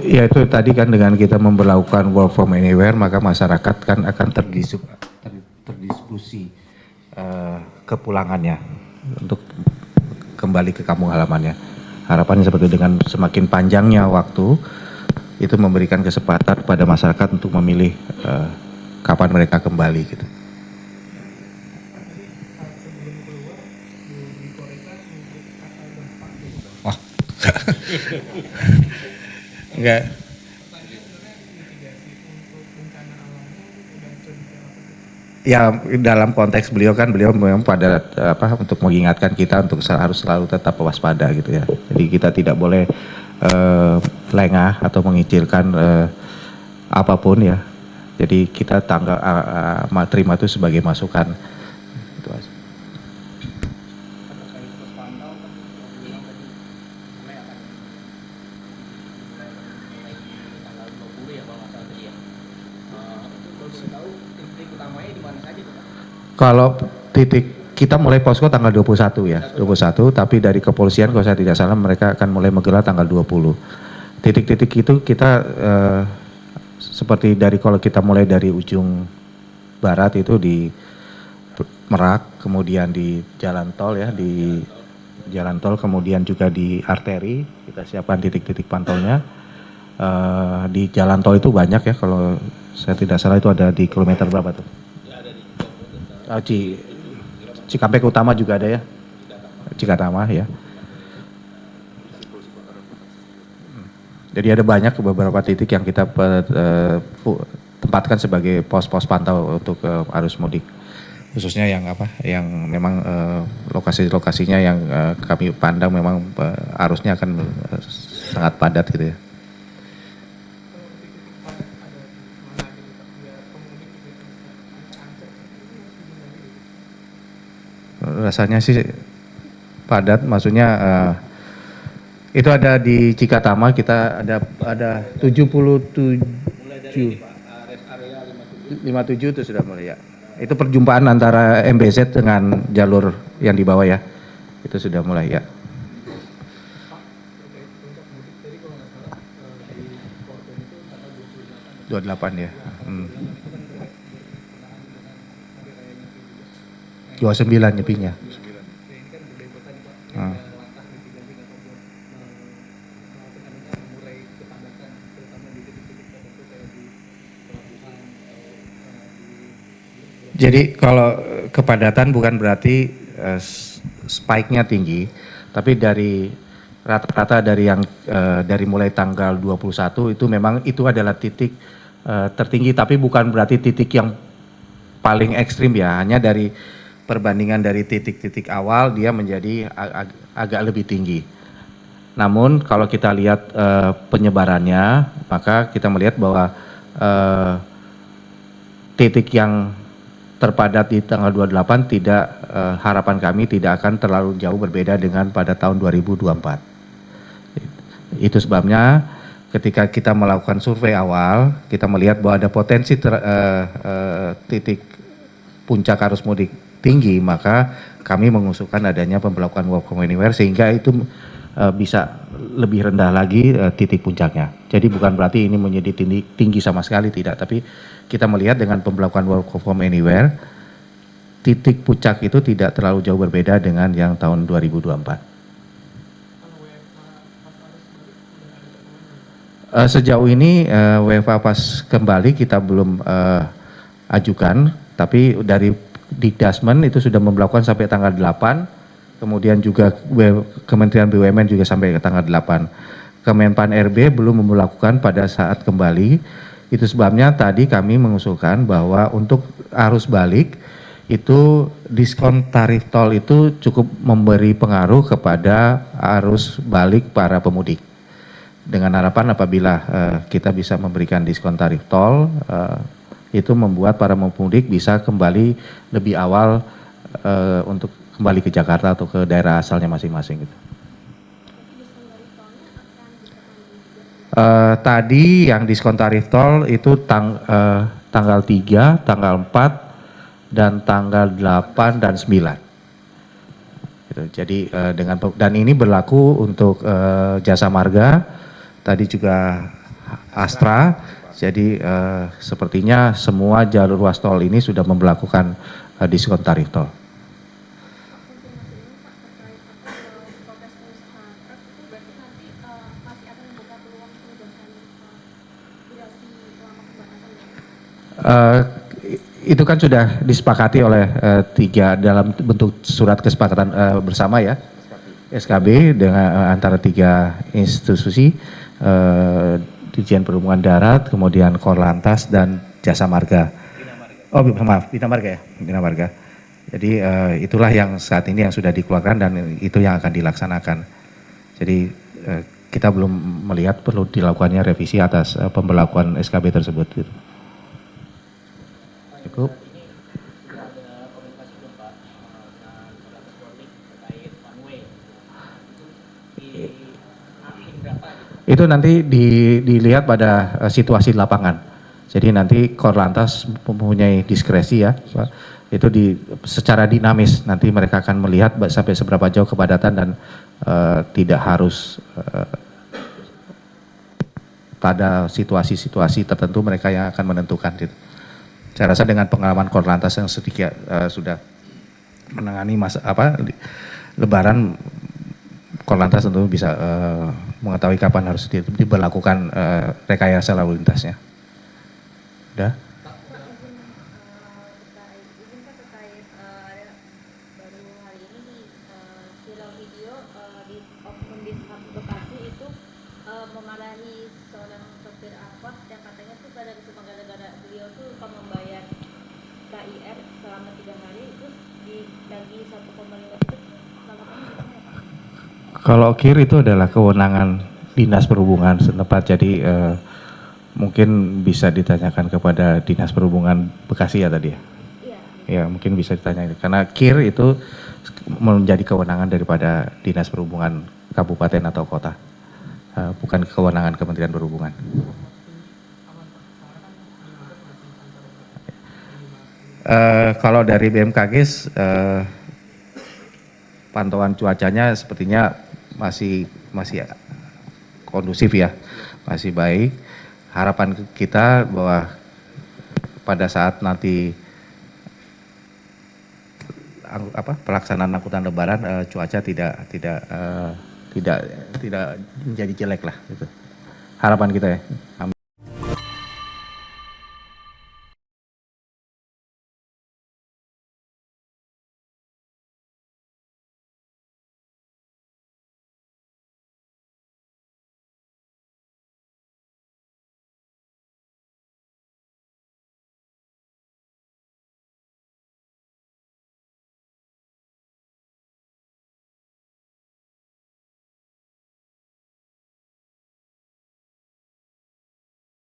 Ya itu tadi kan dengan kita memperlakukan work from anywhere maka masyarakat kan akan terdistribusi kepulangannya untuk kembali ke kampung halamannya. Harapannya seperti dengan semakin panjangnya waktu itu memberikan kesempatan pada masyarakat untuk memilih kapan mereka kembali gitu. Wah. Enggak. Ya dalam konteks beliau memang pada untuk mengingatkan kita untuk harus selalu tetap waspada gitu ya. Jadi kita tidak boleh lengah atau mengicilkan apapun ya. Jadi kita terima itu sebagai masukan. Itu aja. Kalau titik kita mulai posko tanggal 21 ya, 21, tapi dari kepolisian kalau saya tidak salah mereka akan mulai menggelar tanggal 20. Titik-titik itu kita seperti kalau kita mulai dari ujung barat itu di Merak, kemudian di jalan tol ya, di jalan tol, kemudian juga di arteri, kita siapkan titik-titik pantaunya. Di jalan tol itu banyak ya, kalau saya tidak salah itu ada di kilometer berapa tuh? Cikampek Utama juga ada ya, Cikatama ya. Jadi ada banyak beberapa titik yang kita tempatkan sebagai pos-pos pantau untuk arus mudik, khususnya yang memang lokasi-lokasinya yang kami pandang memang arusnya akan sangat padat gitu ya. Rasanya sih padat, maksudnya itu ada di Cikatama kita ada 77 57 itu sudah mulai ya. Itu perjumpaan antara MBZ dengan jalur yang di bawah ya. Itu sudah mulai ya. Dua 28 ya. 29 nyepinya. Jadi kalau kepadatan bukan berarti spike-nya tinggi, tapi dari rata-rata dari mulai tanggal 21 itu memang itu adalah titik tertinggi, tapi bukan berarti titik yang paling ekstrim ya, hanya dari perbandingan dari titik-titik awal dia menjadi agak lebih tinggi. Namun kalau kita lihat penyebarannya, maka kita melihat bahwa titik yang terpadat di tanggal 28 harapan kami tidak akan terlalu jauh berbeda dengan pada tahun 2024. Itu sebabnya ketika kita melakukan survei awal, kita melihat bahwa ada potensi titik puncak arus mudik tinggi, maka kami mengusulkan adanya pemberlakuan work from anywhere sehingga itu bisa lebih rendah lagi titik puncaknya. Jadi bukan berarti ini menjadi tinggi sama sekali, tidak, tapi kita melihat dengan pemberlakuan work from anywhere, titik puncak itu tidak terlalu jauh berbeda dengan yang tahun 2024. Sejauh ini WFA pas kembali kita belum ajukan, tapi dari Dikdasmen itu sudah memberlakukan sampai tanggal 8, kemudian juga Kementerian BUMN juga sampai ke tanggal 8. Kemenpan RB belum memberlakukan pada saat kembali. Itu sebabnya tadi kami mengusulkan bahwa untuk arus balik itu diskon tarif tol itu cukup memberi pengaruh kepada arus balik para pemudik. Dengan harapan apabila kita bisa memberikan diskon tarif tol, itu membuat para pemudik bisa kembali lebih awal untuk kembali ke Jakarta atau ke daerah asalnya masing-masing gitu. Tadi yang diskon tarif tol itu tanggal 3, tanggal 4, dan tanggal 8 dan 9. Gitu. Jadi dan ini berlaku untuk jasa marga. Tadi juga Astra. Jadi sepertinya semua jalur ruas tol ini sudah memberlakukan diskon tarif tol. Itu kan sudah disepakati oleh dalam bentuk surat kesepakatan bersama ya, SKB dengan antara 3 institusi, Dirjen Perhubungan Darat, kemudian Korlantas dan Jasa Marga. Oh maaf, Bina Marga ya, Bina Marga. Jadi itulah yang saat ini yang sudah dikeluarkan dan itu yang akan dilaksanakan. Jadi kita belum melihat perlu dilakukannya revisi atas pemberlakuan SKB tersebut. Gitu. Cukup. Itu nanti dilihat pada situasi di lapangan. Jadi nanti Korlantas mempunyai diskresi ya, Pak. Itu secara dinamis nanti mereka akan melihat sampai seberapa jauh kepadatan dan tidak harus pada situasi-situasi tertentu mereka yang akan menentukan gitu. Saya rasa dengan pengalaman Korlantas yang sedikit sudah menangani Lebaran, Korlantas tentu bisa mengetahui kapan harus diberlakukan rekayasa lalu lintasnya. Udah? Baru hari ini viral video di Oknum Dishub Bekasi itu memarahi seorang sopir angkot yang katanya tuh cuma gara-gara beliau tuh lupa membayar KIR selama 3 hari terus dibagi 1,5 itu tanggapannya gimana ya? Kalau KIR itu adalah kewenangan Dinas Perhubungan setempat, jadi mungkin bisa ditanyakan kepada Dinas Perhubungan Bekasi ya tadi ya? Iya. Ya mungkin bisa ditanya, karena KIR itu menjadi kewenangan daripada Dinas Perhubungan Kabupaten atau Kota, bukan kewenangan Kementerian Perhubungan. Kalau dari BMKG pantauan cuacanya sepertinya masih kondusif ya, masih baik. Harapan kita bahwa pada saat nanti pelaksanaan angkutan Lebaran cuaca tidak menjadi jelek lah gitu. Harapan kita ya. Amin.